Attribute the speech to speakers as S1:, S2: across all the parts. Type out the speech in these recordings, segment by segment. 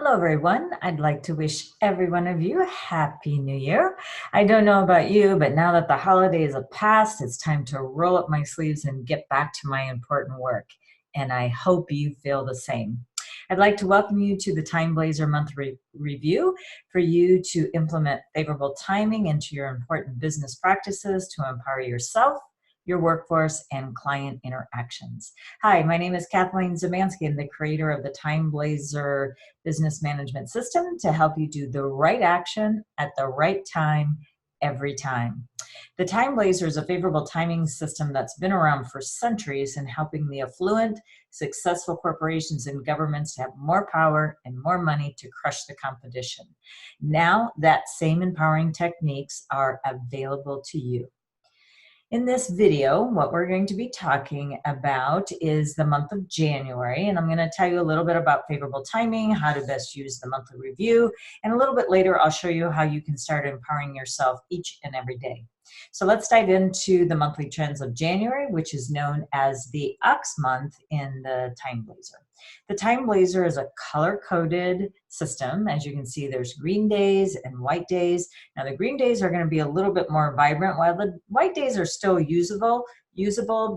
S1: Hello, everyone. I'd like to wish every one of you a Happy New Year. I don't know about you, but now that the holidays have passed, it's time to roll up my sleeves and get back to my important work. And I hope you feel the same. I'd like to welcome you to the TimeBlazr monthly review for you to implement favorable timing into your important business practices to empower yourself, your workforce, and client interactions. Hi, my name is Kathleen Zemansky. I'm the creator of the TimeBlazr business management system to help you do the right action at the right time every time. The TimeBlazr is a favorable timing system that's been around for centuries in helping the affluent, successful corporations and governments to have more power and more money to crush the competition. Now that same empowering techniques are available to you. In this video, what we're going to be talking about is the month of January, and I'm going to tell you a little bit about favorable timing, how to best use the monthly review, and a little bit later I'll show you how you can start empowering yourself each and every day. So let's dive into the monthly trends of January, which is known as the Ox month in the TimeBlazr. The TimeBlazr is a color-coded system. As you can see, there's green days and white days. Now the green days are going to be a little bit more vibrant, while the white days are still usable,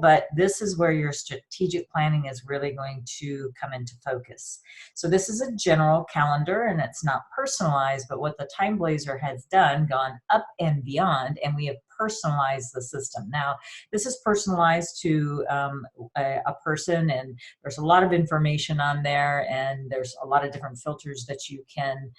S1: but this is where your strategic planning is really going to come into focus. So this is a general calendar and it's not personalized, but what the TimeBlazr has done, gone up and beyond, and we have personalized the system. Now, this is personalized to a person, and there's a lot of information on there, and there's a lot of different filters that you can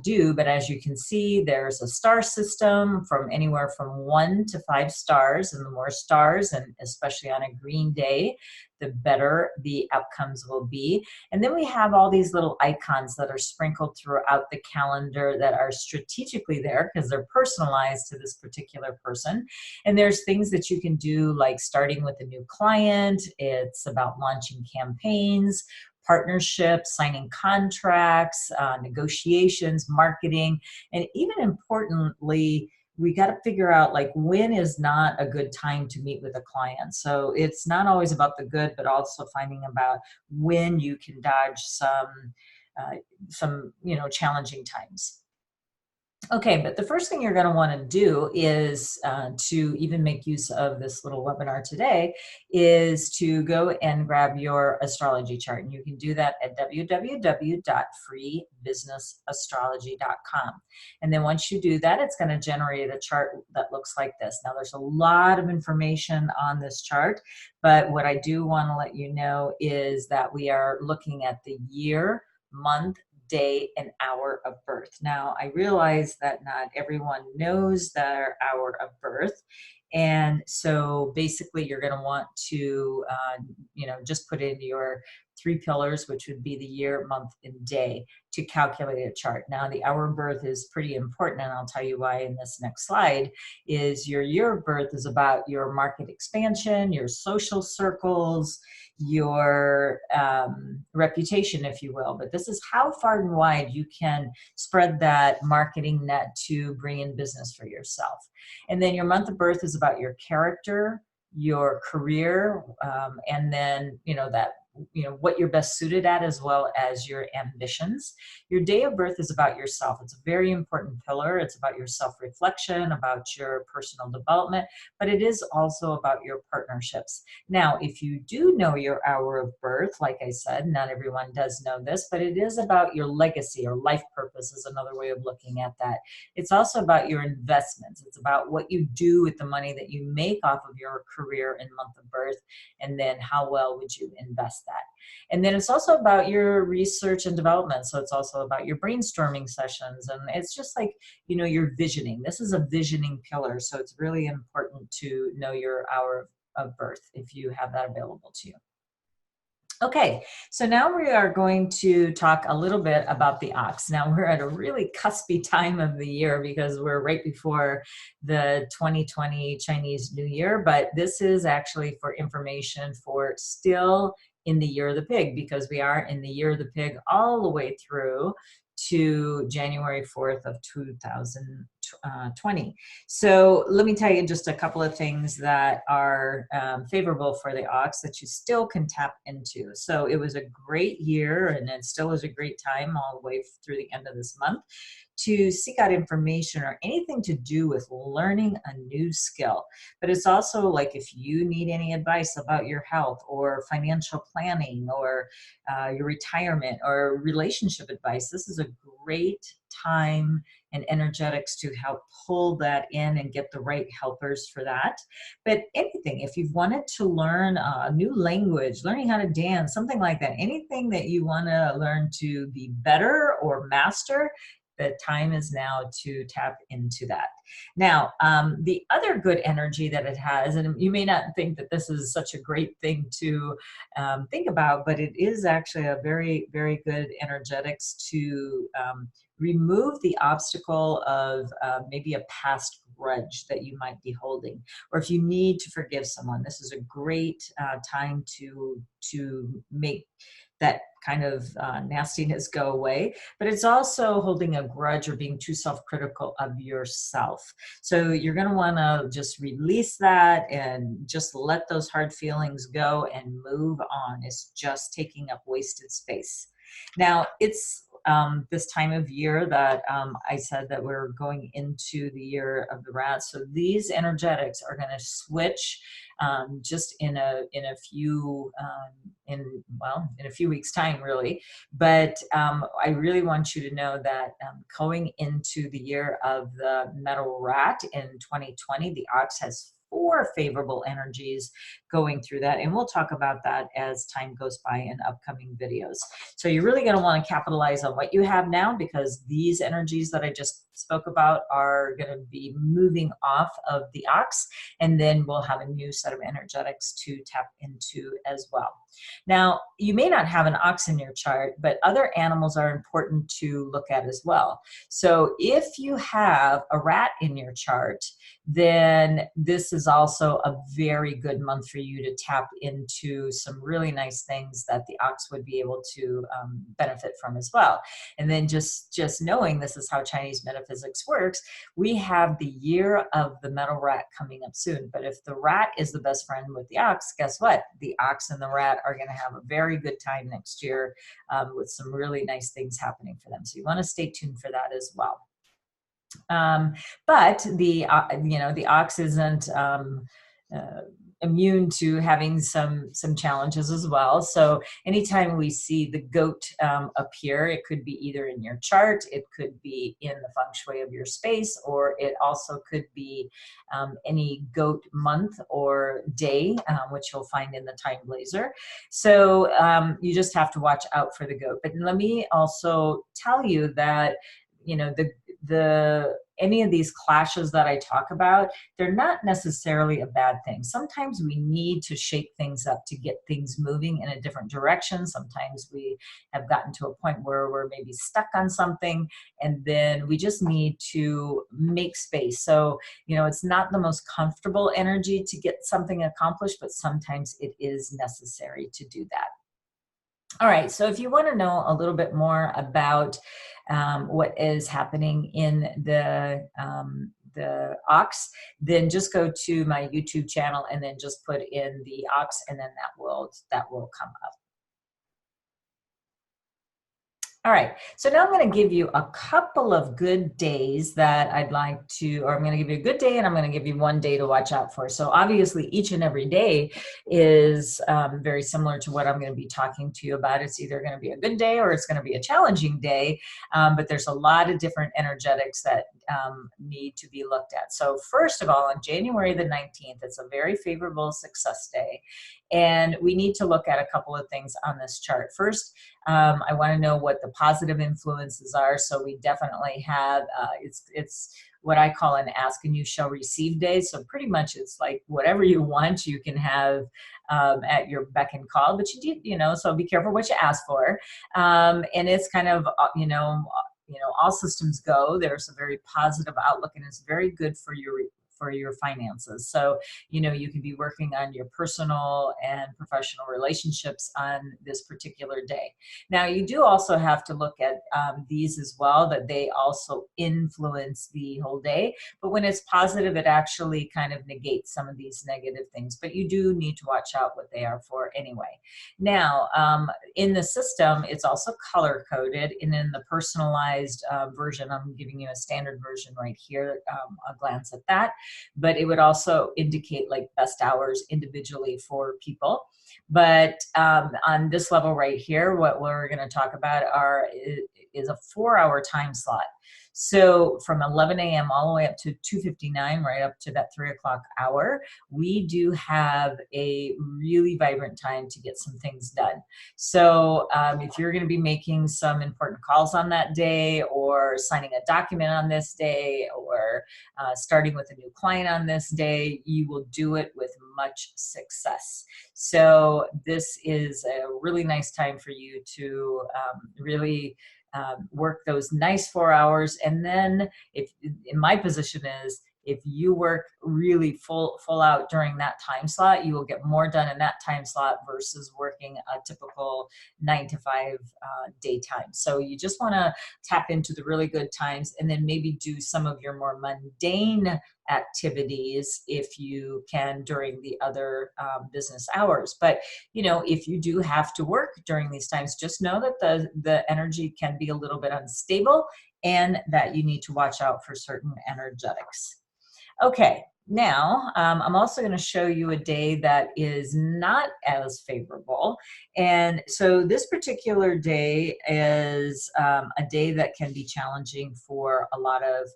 S1: do, but as you can see, there's a star system from anywhere from 1 to 5 stars, and the more stars, and especially on a green day, the better the outcomes will be. And then we have all these little icons that are sprinkled throughout the calendar that are strategically there because they're personalized to this particular person. And there's things that you can do, like starting with a new client. It's about launching campaigns, partnerships, signing contracts, negotiations, marketing, and even importantly, we got to figure out like when is not a good time to meet with a client. So it's not always about the good, but also finding about when you can dodge some challenging times. Okay, but the first thing you're going to want to do is to even make use of this little webinar today is to go and grab your astrology chart. And you can do that at www.freebusinessastrology.com. And then once you do that, it's going to generate a chart that looks like this. Now, there's a lot of information on this chart, but what I do want to let you know is that we are looking at the year, month, day, and hour of birth. Now, I realize that not everyone knows their hour of birth. And so basically you're going to want to, just put in your 3 pillars, which would be the year, month, and day to calculate a chart. Now, the hour of birth is pretty important, and I'll tell you why in this next slide. Is your year of birth is about your market expansion, your social circles, your reputation, if you will. But this is how far and wide you can spread that marketing net to bring in business for yourself. And then your month of birth is about your character, your career, and then what you're best suited at, as well as your ambitions. Your day of birth is about yourself. It's a very important pillar. It's about your self-reflection, about your personal development, but it is also about your partnerships. Now, if you do know your hour of birth, like I said, not everyone does know this, but it is about your legacy or life purpose is another way of looking at that. It's also about your investments. It's about what you do with the money that you make off of your career and month of birth, and then how well would you invest that. And then it's also about your research and development. So it's also about your brainstorming sessions. And it's just like, your visioning. This is a visioning pillar. So it's really important to know your hour of birth if you have that available to you. Okay, so now we are going to talk a little bit about the ox. Now we're at a really cuspy time of the year because we're right before the 2020 Chinese New Year, but this is actually for information for still in the year of the pig, because we are in the year of the pig all the way through to January 4th of 2020. So let me tell you just a couple of things that are favorable for the ox that you still can tap into. So it was a great year, and it still is a great time all the way through the end of this month to seek out information or anything to do with learning a new skill. But it's also like if you need any advice about your health or financial planning or your retirement or relationship advice, this is a great time and energetics to help pull that in and get the right helpers for that. But anything, if you've wanted to learn a new language, learning how to dance, something like that, anything that you want to learn to be better or master, the time is now to tap into that. Now, the other good energy that it has, and you may not think that this is such a great thing to think about, but it is actually a very, very good energetics to remove the obstacle of maybe a past grudge that you might be holding, or if you need to forgive someone, this is a great time to make that kind of nastiness go away. But it's also holding a grudge or being too self-critical of yourself. So you're going to want to just release that and just let those hard feelings go and move on. It's just taking up wasted space. Now, it's this time of year that I said that we're going into the year of the rat. So these energetics are going to switch just in a few in a few weeks time, really. But I really want you to know that going into the year of the metal rat in 2020, the ox has 4 favorable energies going through that, and we'll talk about that as time goes by in upcoming videos. So you're really going to want to capitalize on what you have now, because these energies that I just spoke about are going to be moving off of the ox, and then we'll have a new set of energetics to tap into as well. Now, you may not have an ox in your chart, but other animals are important to look at as well. So if you have a rat in your chart, then this is also a very good month for you to tap into some really nice things that the ox would be able to benefit from as well. And then just knowing this is how Chinese metaphysics works, we have the year of the metal rat coming up soon. But if the rat is the best friend with the ox, guess what? The ox and the rat are going to have a very good time next year with some really nice things happening for them. So you want to stay tuned for that as well. But the the ox isn't immune to having some challenges as well. So anytime we see the goat appear, it could be either in your chart, it could be in the feng shui of your space, or it also could be any goat month or day, which you'll find in the TimeBlazr. So you just have to watch out for the goat. But let me also tell you that any of these clashes that I talk about, they're not necessarily a bad thing. Sometimes we need to shake things up to get things moving in a different direction. Sometimes we have gotten to a point where we're maybe stuck on something, and then we just need to make space. So, it's not the most comfortable energy to get something accomplished, but sometimes it is necessary to do that. All right, so if you want to know a little bit more about what is happening in the ox, then just go to my YouTube channel and then just put in the ox, and then that will come up. All right, so now I'm going to give you a couple of good days that I'd like to, or I'm going to give you a good day and I'm going to give you one day to watch out for. So obviously each and every day is very similar to what I'm going to be talking to you about. It's either going to be a good day or it's going to be a challenging day, but there's a lot of different energetics that need to be looked at. So first of all, on January the 19th, it's a very favorable success day. And we need to look at a couple of things on this chart. First, I want to know what the positive influences are. So we definitely have, it's what I call an ask and you shall receive day. So pretty much it's like whatever you want, you can have at your beck and call, but so be careful what you ask for. And it's kind of, all systems go. There's a very positive outlook, and it's very good for for your finances. So, you know, you can be working on your personal and professional relationships on this particular day. Now, you do also have to look at these as well, that they also influence the whole day. But when it's positive, it actually kind of negates some of these negative things. But you do need to watch out what they are for anyway. Now, in the system, it's also color coded, and in the personalized version, I'm giving you a standard version right here, a glance at that, but it would also indicate like best hours individually for people. But on this level right here, what we're going to talk about is a 4-hour time slot. So from 11 a.m. all the way up to 2:59, right up to that 3 o'clock hour, we do have a really vibrant time to get some things done. So if you're going to be making some important calls on that day, or signing a document on this day, or starting with a new client on this day, you will do it with much success. So this is a really nice time for you to really work those nice 4 hours. And then if in my position is, if you work really full out during that time slot, you will get more done in that time slot versus working a typical 9 to 5 daytime. So you just want to tap into the really good times, and then maybe do some of your more mundane activities if you can during the other business hours. But you know, if you do have to work during these times, just know that the energy can be a little bit unstable, and that you need to watch out for certain energetics. Okay, now I'm also going to show you a day that is not as favorable. And so this particular day is a day that can be challenging for a lot of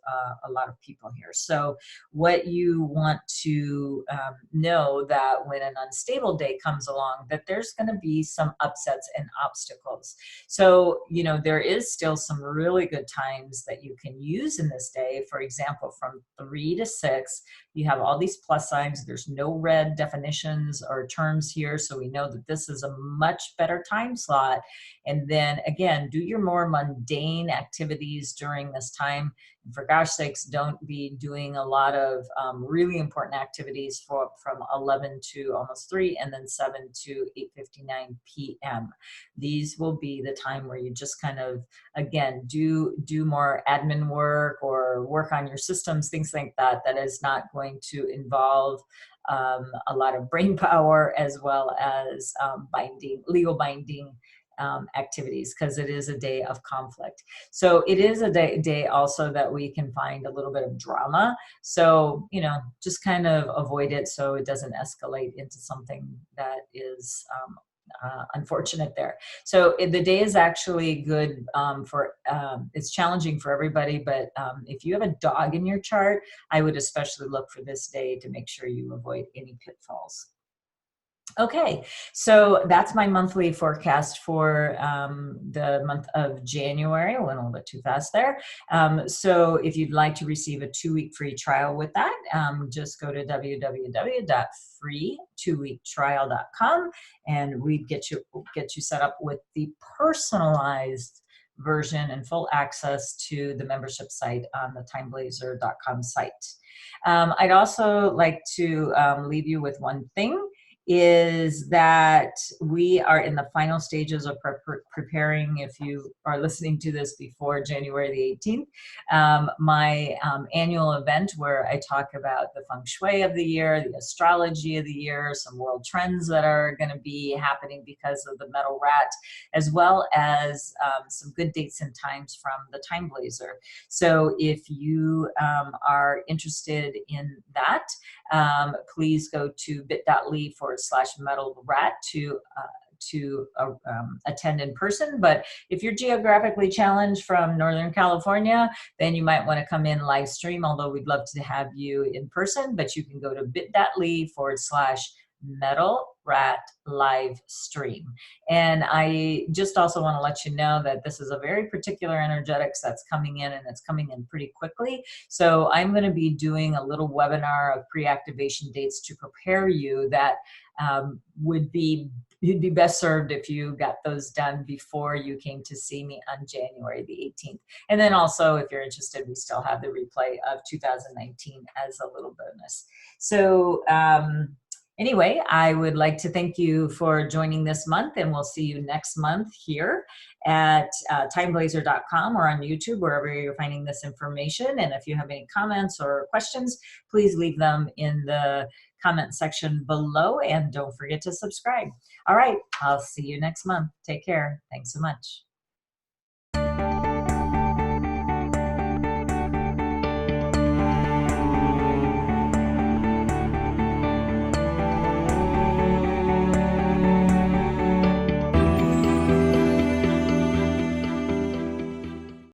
S1: people here. So what you want to know, that when an unstable day comes along, that there's going to be some upsets and obstacles. So, you know, there is still some really good times that you can use in this day. For example, from 3 to 6, you have all these plus signs. There's no red definitions or terms here, so we know that this is a much better time slot. And then again, do your more mundane activities during this time. And for gosh sakes, don't be doing a lot of really important activities from 11 to almost 3, and then 7 to 8:59 p.m. These will be the time where you just kind of, again, do more admin work or work on your systems, things like that. That is not going to involve a lot of brain power, as well as legal binding activities, because it is a day of conflict. So it is a day also that we can find a little bit of drama. So, you know, just kind of avoid it so it doesn't escalate into something that is unfortunate there. So the day is actually good it's challenging for everybody, but if you have a dog in your chart, I would especially look for this day to make sure you avoid any pitfalls. Okay, so that's my monthly forecast for the month of January. I went a little bit too fast there. So if you'd like to receive a 2-week free trial with that, just go to www.free2weektrial.com, and we'd get you set up with the personalized version and full access to the membership site on the TimeBlazr.com site. I'd also like to leave you with one thing, is that we are in the final stages of preparing, if you are listening to this before January the 18th, my annual event where I talk about the feng shui of the year, the astrology of the year, some world trends that are going to be happening because of the metal rat, as well as some good dates and times from the TimeBlazr. So if you are interested in that, please go to bit.ly/metal rat to attend in person. But if you're geographically challenged from Northern California, then you might want to come in live stream, although we'd love to have you in person. But you can go to bit.ly/metal Rat live stream. And I just also want to let you know that this is a very particular energetics that's coming in, and it's coming in pretty quickly. So I'm going to be doing a little webinar of pre-activation dates to prepare you that you'd be best served if you got those done before you came to see me on January the 18th. And then also, if you're interested, we still have the replay of 2019 as a little bonus. So anyway, I would like to thank you for joining this month, and we'll see you next month here at TimeBlazr.com or on YouTube, wherever you're finding this information. And if you have any comments or questions, please leave them in the comment section below, and don't forget to subscribe. All right, I'll see you next month. Take care. Thanks so much.